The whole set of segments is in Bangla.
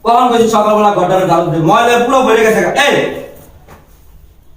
কখন কইছি সকালবেলা ঘরটারে ঝাড়ু দে, ময়লা পুরো ভরে গেছে। এই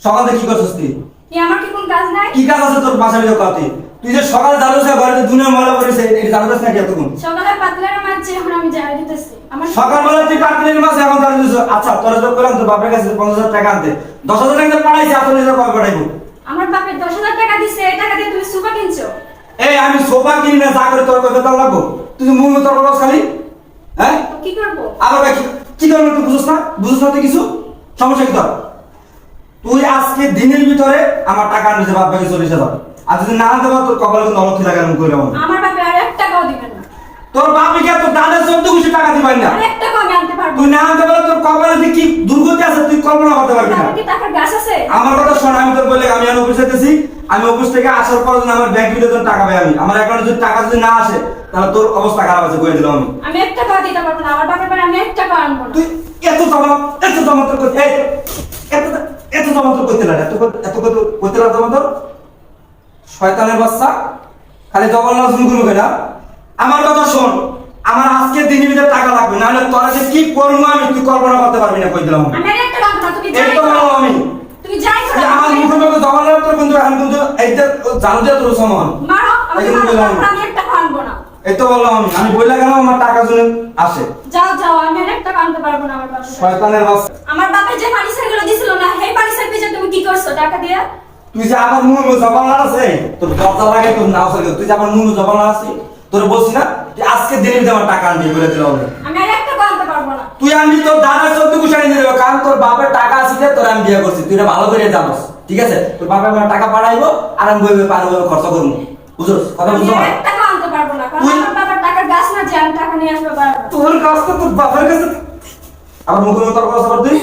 সকাল থেকে কি করছিস তুই? কি আমার কি কোন কাজ নাই? কি কাজ আছে তোর বাসার ভিতর কাতে? তুই যে সকালে ঝাড়ু দিছিস, ঘরে যে দুনিয়া ময়লা পড়েছে, এই ঝাড়ু দিস নাকি এতক্ষণ? সকালে পাতলার মাঝে এখন আমি ঝাড়ু দিতেছি। আমার সকালবেলা তুই পাতলির মাছ এখন ঝাড়ু দিছিস। আচ্ছা তোরা তো কইলাম তোর বাপের কাছে 50,000 টাকা আনতে, 10,000 টাকা পাঠাইছি, আপনি নিজে কয় পাঠাইবো? আমার বাপের 10,000 টাকা দিছে, এই টাকা দিয়ে তুমি সোফা কিনছো। এই আমি সোফা কিনি না, যা করে তোর কত দাম লাগবো? তুই মুখ তোর বলছ খালি, হ্যাঁ? তো কি করব? আবার ভাই কি করবো তুই বুঝছ না? বুঝছ না তুই কিছু? সমস্যা কি তোর? তুই আজকে দিনের ভিতরে আমার টাকা আনতে বাপ ভাইকে 40,000, আর যদি না আনতে পার তোর কপালে কিন্তু অলক্ষী লাগানো করে আমার। আমার বাপে আর 1 টাকাও দিবেন না। তোর বাপকে তোর দাদার 14 টাকা দিবেন না। আর 1 টাকাও আমি আনতে পারবো তুই না। না আনতে পারলে তোর কপালে যে কি দুর্গতি আছে তুই কল্পনা করতে পারবি না। আমার কি টাকার গাছ আছে? আমার কথা শোন, আমি তোর বললে আমি অফিসে যেতেছি, আমি অফিস থেকে আসার পর যদি আমার ব্যাংক বিলে তোর টাকা পাই, আমি আমার অ্যাকাউন্টে যদি টাকা যদি না আসে তাহলে তোর অবস্থা খারাপ আছে, কই দিলাম আমি। আমি 1 টাকাও দিতে পারবো না। আমার বাপের বাড়ি আমি 1 টাকাও আনবো না। তুই এত জমাত করতে এত জমাত করতে লাগে, এত করতে লাগে জমাত। শয়তানের বাচ্চা, খালি জগন্নাথ শুরু করে না। আমার কথা শোন, আমার আজকে দিনের ভিতরে টাকা লাগবে, না হলে তোরা যে কি করবো আমি তুই কল্পনা করতে পারবি না, কই দিলাম আমি। আমি আর 1 টাকা আনবো না। তুমি এই যাই তো করো। বললাম আমি। তুমি যাই করো। যে আমার মুখে মুখে জগন্নাথ তোর কিন্তু এখন কিন্তু এইটা জানো যে তোর সমান। মারো, আমি এই জন্য মারো, বললাম তারপর আমি 1 টাকা আনবো না। এই তো বললাম আমি বইলা গেলাম আমার টাকা জন্য আসে। যাও যাও, আমি আর 1 টাকা আনতে পারবো না আমার বাপের বাড়ি। শয়তানের বাচ্চা, আমার বাপে যে ফার্নিচার গুলো দিছিল না, সেই ফার্নিচার পিছে তুমি কি করছো টাকা দিয়ে? তুই যে আমার মুখে জবান আছে তোর দরজা লাগে তোর নাও সরকে, তুই যে আমার মুখে জবান আছে তোর বলছি না যে আজকে দিনের ভিতরে আমার টাকা আনবি বলে দিলাম আমি। আমি আর 1 টাকা আনতে পারবো না। তুই আনবি, তোর দাদা 14 কুশা এনে দেবে, কারণ তোর বাপের টাকা আছে যে তোর আমি বিয়ে করছি, তুই এটা ভালো করে জানোস। ঠিক আছে, তোর বাপে আমার টাকা পাঠাইবো আর আমি বইবে পানি বইবে খরচ করবো, বুঝছস? কথা আমি বুঝছো আর না? 1 টাকা আনতে পারবো না, কারণ তুই- আমার বাবার টাকার গাছ না যে আমি টাকা নিয়ে আসতে পারবো। তোর কাছ তো তোর বাপের কাছে আমার মুখে মুখে তর্ক করছ তুই।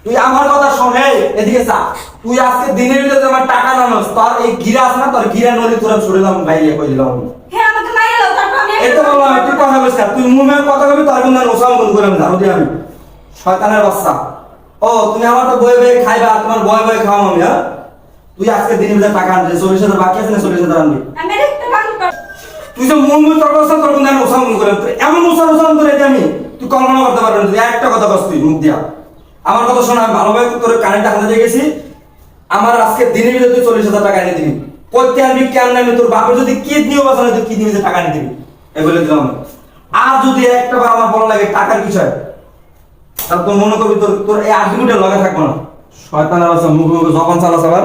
তুই আমার কথা শোন, এই এদিকে চা। তুই আজকে দিনের ভিতরে আমার টাকা নানস, তোর এই গিরা আছে না, তোর গিরা নলি তোরা ছুড়িলাম বাইরে কই দিলাম আমি। হ্যাঁ, আমাকে মাইয়া দাও, তারপর আমি এই তো বললাম তুই কথা বলিস না, তুই মুখে কথা কবি তোর কিন্তু ওসাম বন্ধ করে আমি ঝাড়ু দিয়ে আমি। শয়তানের বাচ্চা, ও তুমি আমার তো বয়ে বয়ে খাইবা, তোমার বয়ে বয়ে খাওয়াম আমি। হ্যাঁ, তুই আজকে দিনের ভিতরে টাকা আনবি, 40,000 বাকি আছে না, 40,000 আনবি। আমি আর 1 টাকা আনতে পারবো। তুই যে মুখ মুখ তর্ক করছ তোর কিন্তু ওসাম বন্ধ করে এমন ওসাম করে যে আমি তুই কল্পনা করতে পারবি না। তুই একটা কথা কস তুই মুখ দিয়া। আমার কথা শোনা, আমি ভালোভাবে তোর কারেন্ট হাতে দিয়ে গেছি। আমার আজকে দিনের ভিতরে তুই 40,000 টাকা এনে দিবি। করতে আনবি কেন না, তোর বাপের যদি কিডনিও বাঁচানো তুই কিডনি টাকা এনে দিবি, এই বলে দিলাম আমি। আর যদি একটা বার আমার বলা লাগে টাকার বিষয়, তাহলে তোর মনে করবি তোর তোর এই আর্গুমেন্টের লগে থাকবো না। শয়তানের বাচ্চা, মুখে মুখে জবান চালাস আবার।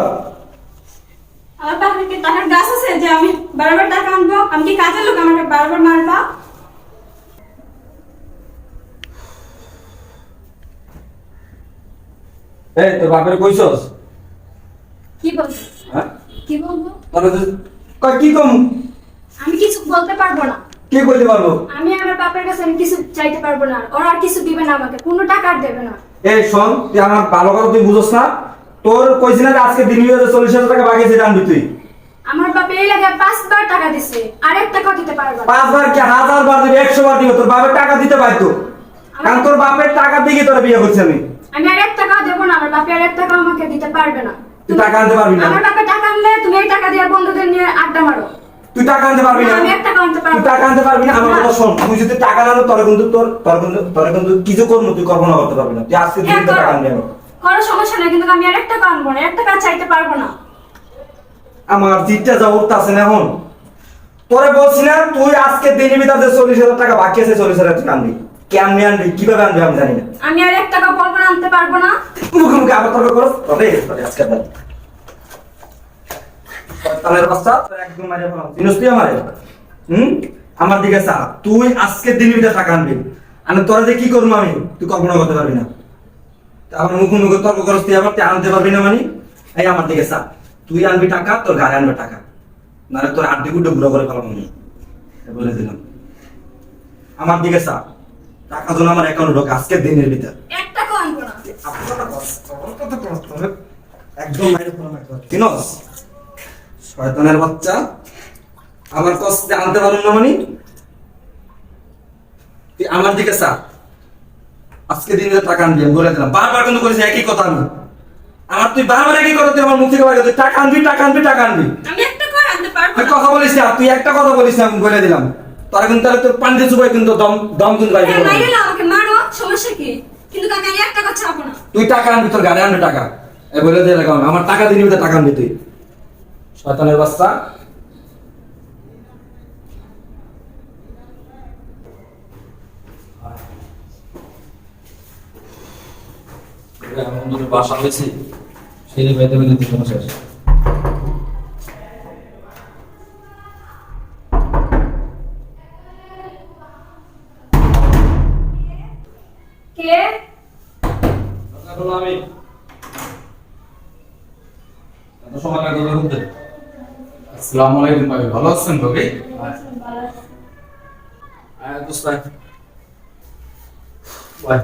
আমার বাপের কি টাকার গাছ আছে যে আমি বারবার টাকা আনবো? আমি কি কাজের লোক আমাকে বারবার মারবা? এই তোর বাপের কইছস? কি বলবো? হ্যাঁ, কি বলবো? তোর কই কি কম আমি কিছু বলতে পারবো না। কি কইতে পারবো? আমি আমার বাপের কাছে আমি কিছু চাইতে পারবো না। ওরা আর কিছু দিবে না আমাকে, কোনো টাকা আর দেবে না। এই শোন, তুই আমার ভালো কথা তুই বুঝছ না। তোর কইছি না যে আজকে দিনের ভিতরে 40,000 টাকা বাকি আছে, জানবি তুই। আমার বাপে এই লাগে 5 বার টাকা দিছে, আর 1 টাকাও দিতে পারবে না। 5 বার কি 1000 বার দিবে, 100 বার দিবে, তোর বাপের টাকা দিতে বাধ্য। কারণ তোর বাপের টাকা দিয়ে তোর বিয়ে করছি আমি। আমি আর 1 টাকাও দেবো না। আমার বাপে আর 1 টাকাও আমাকে দিতে পারবে না। তুই টাকা আনতে পারবি না। আমার বাপে টাকা আনলে তুমি এই টাকা দিয়ে বন্ধুদের নিয়ে আড্ডা মারো। তুই টাকা আনতে পারবি না। আমি 1 টাকা আনতে পারবো তুই টাকা আনতে পারবি না। আমার না। কথা শোন, তুই যদি টাকা না আনো তোর কিন্তু কিছু করবো, তুই কল্পনা করতে পারবি না। তুই আজকে দিনের ভিতরে টাকা আনবি না। কোনো সমস্যা নেই, কিন্তু আমি আর 1 টাকা আনবো না। 1 টাকা চাইতে পারবো না। আমার জিতটা যা উঠতেছে না এখন। তোরে বলছি না তুই আজকে দিনের ভিতরে 40,000 টাকা বাকি আছে, 40,000 টাকা আনবি। কেমনে আনবি, কিভাবে আনবি আমি জানি না। আমি আর 1 টাকা বলবো না, আনতে পারবো না। মুখে মুখে আবার তর্ক করস, তবে আজকে দেখ শয়তানের বাচ্চা, তোর একদম মারিয়া ফেলাম। চিনিস তুই আমারে? আমার দিকে চা। তুই আজকে দিনের ভিতরে টাকা আনবি, আমি তোরা যে কি করবো আমি তুই কল্পনা করতে পারবি না। আমার মুখে মুখে তর্ক করস, তুই আবার তুই আনতে পারবি না মানে। এই আমার দিকে চা, তুই আনবি টাকা, তোর গাড়ি আনবে টাকা, নাহলে তোর আড্ডি গুড্ডে গুঁড়ো করে ফেলাম আমি, বলে দিলাম। আমার দিকে চা, টাকা যেন আমার অ্যাকাউন্টে ঢোকে আজকের দিনের ভিতরে। 1 টাকাও আনবো না। একদম মাইরে ফেলাম একবার। চিনস? শয়তানের বাচ্চা, আমার কষ্টে আনতে পারুন না মানে। তুই আমার দিকে চা, আজকে দিনে টাকা আনবি, আমি বলে দিলাম। বারবার কিন্তু করেছি একই কথা আমি। আমার তুই বারবার একই কথা, তুই আমার মুখ থেকে বাইরে তুই টাকা আনবি, টাকা আনবি, টাকা আনবি। আমি 1 টাকা আনতে পারবো তুই না। কথা বলিস না, তুই একটা কথা বলিস না, আমি বলে দিলাম। তোরা কিন্তু তাহলে তোর পান্ডে চুবাই কিন্তু দম দম কিন্তু বাইরে হ্যাঁ, মাইরে নাও, আমাকে মারো, সমস্যা কি, কিন্তু কাকা আমি 1 টাকা ছাড়বো না। তুই টাকা আনবি, তোর গাড়ি আনবি টাকা। এ বলে দিয়ে লাগাও, আমার টাকা দিবি, তো টাকা আনবি তুই। শয়তানের বাচ্চা। বাসা হয়েছে সেই বাইতে বাইতে তুই কোনো শেষ। কে? আমি এত সময় লাগে তোর বলতে। আসসালামু আলাইকুম ভাই, ভালো আছেন ভাবি? আয় দোস্ত আয়। ওই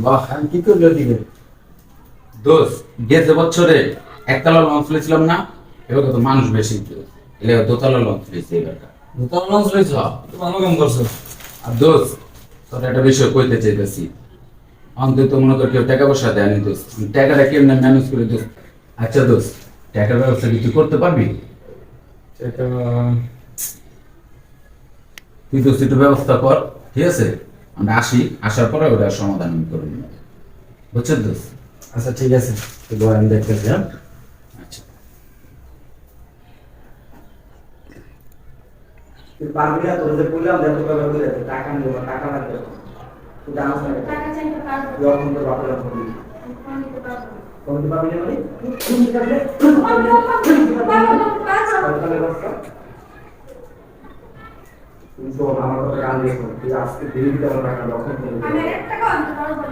বাহ, আমি কি করলো দিবে দোস্ত, গেছে বছরে একতলা লঞ্চ ফেলেছিলাম না, এবার তো মানুষ বেশি, এলে দোতলা লঞ্চ ফেলেছি এবারটা। তোর লঞ্চ লইছ, তুই ভালো কাম করছিস। আর দোস্ত, তোর একটা বিষয় কইতে চাইতেছি। অন্তত মনে কর কেউ টাকা পয়সা দেয়নি দোস্ত, আমি টাকাটা কেমনে ম্যানেজ করে দোস্ত। আচ্ছা দোস্ত, টাকার ব্যবস্থা কি তুই করতে পারবি? টাকা তুই দোস্ত একটু ব্যবস্থা কর, ঠিক আছে? আমরা আসি, আসার পরে ওটা সমাধান আমি করে নিব, বুঝছেন দোস্ত? আচ্ছা ঠিক আছে, তুই বল, আমি দেখতেছি। হ্যাঁ আচ্ছা তুই পারবি না, তোর যে বললাম যে তোর বাবা বলে টাকা নিব, টাকা লাগবে। তুই জানাস না, টাকা চাইতে পারবো তুই না। এখন তোর বাপের ফোন দিবি। ফোন দিতে পারবো না। ফোন দিতে পারবি না মানে? শয়তানের বাচ্চা। তুই তো আমার কথা কান দিয়ে শোন, তুই আজকে দিবি তো আমার টাকা লক্ষ্য করে দিবি। আমি 1 টাকা আনতে পারবো না।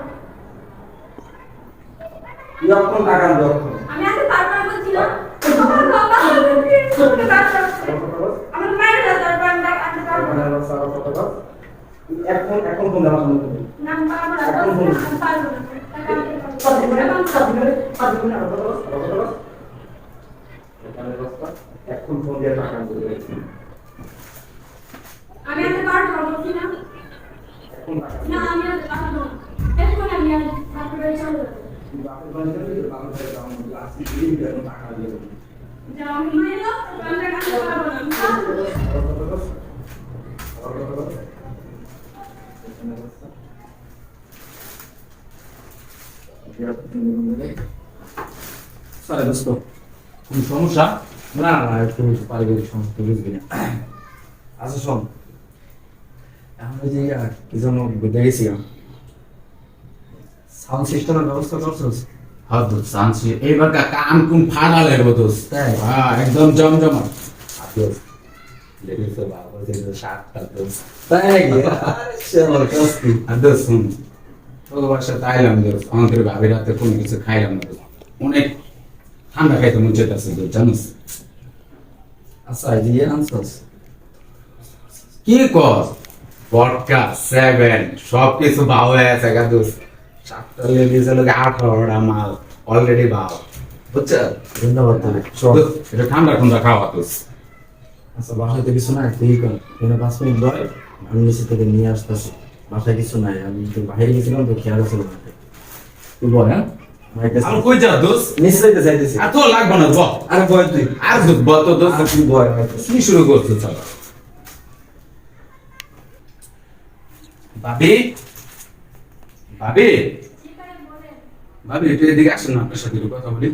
তুই এখন টাকা আনবি এখন। আমি আনতে পারবো না বলছি না। আমার বাবা আমার মায়ের হাত আর বান্দা আনতে পারবো না। শয়তানের বাচ্চা, আরো কত কথা? তুই এখন ফোন দে আমার সামনে থেকে। না আমি পারবো না, আমি পারবো না। টাকা আনতে পারবো না। এখন ফোন দিয়ে টাকা আনতে হবে। আমি আনতে পারবো না বলছি না। এখন টাকা না আমি আনতে পারবো না। এখন আমি আর বাপের বাড়ি চলে যাবো। তুই বাপের বাড়ি যাবি, বাপের বাড়ি যাওয়ার মধ্যে আজকে দিবি তো এখন টাকা দিয়ে দেবো। যাও আমি মায়ের লোক, আমি টাকা আনতে পারবো না। আমি পারবো না। Sorry, দোস্ত। কোন সমস্যা? না না একটু পারিবারিক সমস্যা, বুঝবি না। আচ্ছা শোন, এখন ওই যে কি যেন বুঝতে গেছিলাম, সাউন্ড সিস্টেমের ব্যবস্থা করছিস? হ্যাঁ দোস্ত, আনছি এইবার কান কোন ফাড়া লাগবে দোস্ত। তাই? হ্যাঁ, একদম জমজমা। তাই কি? সে আমার কষ্টি। আর দোস্ত শুন, তোর সাথে আইলাম দোস্ত, আমাদের ভাবি রাতে কোনো কিছু খাইলাম না দোস্ত, অনেক ঠান্ডা খাইতে মন চাইতেছে দোস্ত, জানিস? আচ্ছা এই যে ইয়ে আনছস? কি কর ভডকা 7 সবকিছু ভাও হয়ে আছে গা দোস্ত। 7টা লেডিস লোক 18টা মাল অলরেডি ভাও, বুঝছো? ধন্যবাদ তোরে। শোন, দোস্ত, এটা ঠান্ডা ঠান্ডা খাওয়া দোস্ত। আচ্ছা বাসায় তো কিছু নাই, তুই কর, 5 মিনিট বয়, আমি নিচে থেকে নিয়ে আসতেছি। বাসায় কিছু নাই, আমি একটু বাইরে গেছিলাম তো খেয়াল ছিল না। তুই বল, হ্যাঁ আমার কাছে আর কই যা দোস্ত? নিশ্চয়ই তো চাইতেছি। আর তো লাগবে না, বল। আরে বয় তুই, আর দোস্ত বল তো দোস্ত, আর তুই বয় আমার কাছে। কি শুরু করছো চলো? ভাবি, ভাবি, ভাবি একটু এদিকে আসেন না, আপনার সাথে একটু কথা বলি।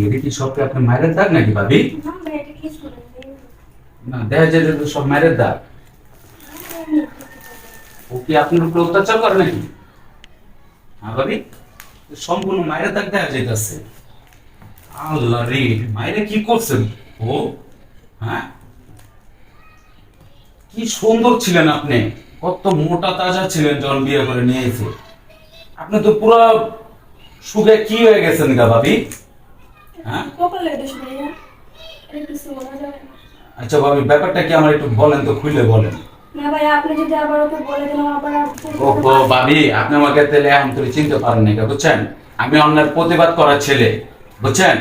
এটা কি সব কি আপনার মায়ের দাগ নাকি ভাবি? না ভাই এটা কিস করে নেই। না, দেখা যায় এটা তো সব মায়ের দাগ। ও কি আপনার উপর অত্যাচার করে নাকি? হ্যাঁ ভাবি, সম্পূর্ণ মায়ের দাগ দেখা যাইতেছে। আল্লাহ রে, মায়েরা কি করছেন ও? হ্যাঁ, কি সুন্দর ছিলেন আপনি, কত মোটা তাজা ছিলেন যখন বিয়ে করে নিয়ে এসে। আপনি তো পুরো সুখে কি হয়ে গেছেন গা ভাবি? হ্যাঁ, কপালে দোষ ভাইয়া। এটা কিছু বলা যাবে না। আচ্ছা ভাবি, ব্যাপারটা কি আমার একটু বলেন তো, খুলে বলেন। না ভাই আপনি যদি আবার ওকে বলে দেন আবার ওহো ভাবি, আপনি আমাকে তাহলে এখন তুই চিনতে পারেন না, বুঝছেন? আমি অন্যের প্রতিবাদ করার ছেলে, বুঝছেন?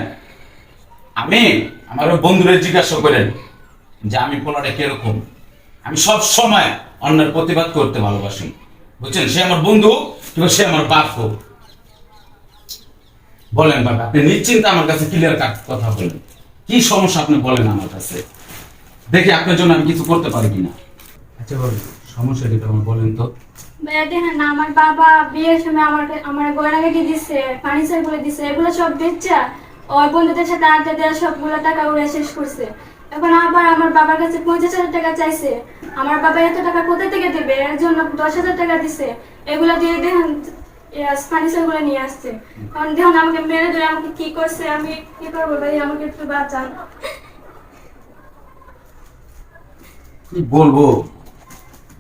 আমি আমার ওই বন্ধুরে জিজ্ঞাসা করেন যে আমি পোলাটা কিরকম। আমি সব সময় অন্যের প্রতিবাদ করতে ভালোবাসি, বুঝছেন? সে আমার বন্ধু কিংবা সে আমার বাপ হোক। বলেন বাবা, আপনি নিশ্চিন্তে আমার কাছে ক্লিয়ার কাট কথা বলেন। কি সমস্যা আপনি বলেন আমার কাছে, দেখি আপনার জন্য আমি কিছু করতে পারি কিনা। আচ্ছা বলেন, সমস্যা কি তোমার বলেন তো। ভাইয়া দেখেন না, আমার বাবা বিয়ের সময় আমার গয়না গাটি দিছে, ফার্নিচার গুলো দিছে, এগুলো সব বেচা ওর বন্ধুদের সাথে আড্ডা দেওয়া সবগুলো টাকা উড়ে শেষ করছে। এখন আবার আমার বাবার কাছে 50,000 টাকা চাইছে। আমার বাবা এত টাকা কোথা থেকে দেবে? এর জন্য 10,000 টাকা দিছে। এগুলো দিয়ে দেখেন ফার্নিচার গুলো নিয়ে আসছে। এখন দেখুন আমাকে মেরে ধরে আমাকে কি করছে, আমি কি করবো ভাই, আমাকে একটু বাঁচান। কি বলবো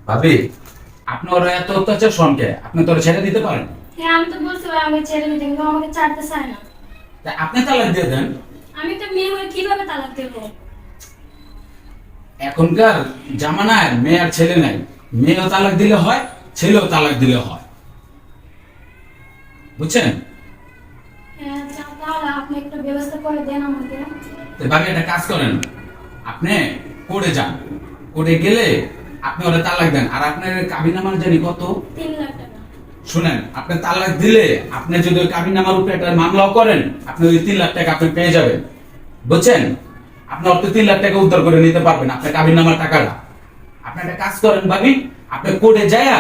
ভাবি, আপনি ওরা এত অত্যাচার সনকে, আপনি তো ওরা ছেড়ে দিতে পারেন। হ্যাঁ আমি তো বলছি ভাই আমাকে ছেড়ে দিতে, কিন্তু আমাকে ছাড়তে চায় না। তা আপনি তালাক দিয়ে দেন। আমি তো মেয়ে হয়ে কিভাবে তালাক দেবো? এখনকার জামানায় মেয়ে আর ছেলে নাই, মেয়েও তালাক দিলে হয়, ছেলেও তালাক দিলে হয়, বুঝছেন? হ্যাঁ আচ্ছা, তাহলে আপনি একটু ব্যবস্থা করে দেন আমাকে। তো ভাবি একটা কাজ করেন, আপনি কোর্টে যান, কোর্টে গেলে আপনি ওরা তালাক দেন। আর আপনার কাবিনামার জানি কত, 3 লাখ টাকা। শুনেন, আপনি তালাক দিলে আপনি যদি ওই কাবিনামার উপরে একটা মামলাও করেন, আপনি ওই 3 লাখ টাকা আপনি পেয়ে যাবেন, বুঝছেন? আপনি অত 3 লাখ টাকা উদ্ধার করে নিতে পারবেন আপনার কাবিনামার টাকাটা। আপনি একটা কাজ করেন ভাবি, আপনি কোর্টে যায়া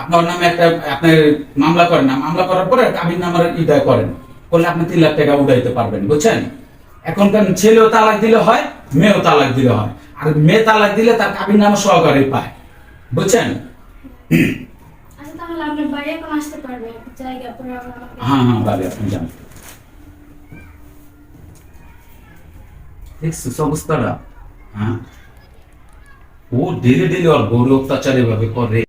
আপনার নামে একটা আপনার মামলা করেন, না মামলা করার পরে কাবিনামার ইটা করেন, করলে আপনি 3 লাখ টাকা উঠাইতে পারবেন, বুঝছেন? এখনকার ছেলেও তালাক দিলে হয়, মেয়েও তালাক দিলে হয়। আর মেয়ে তালাক দিলে তার কাবিনামা সহকারে পায়, বুঝছেন? আচ্ছা তাহলে আপনার বাড়ি এখন আসতে পারবে জায়গা পরে আবার আমাকে। হ্যাঁ হ্যাঁ ভাবি, আপনি যান। দেখছিস অবস্থাটা? হ্যাঁ, ও ডেলি ডেলি ওর গৌরব অত্যাচার এভাবে করে।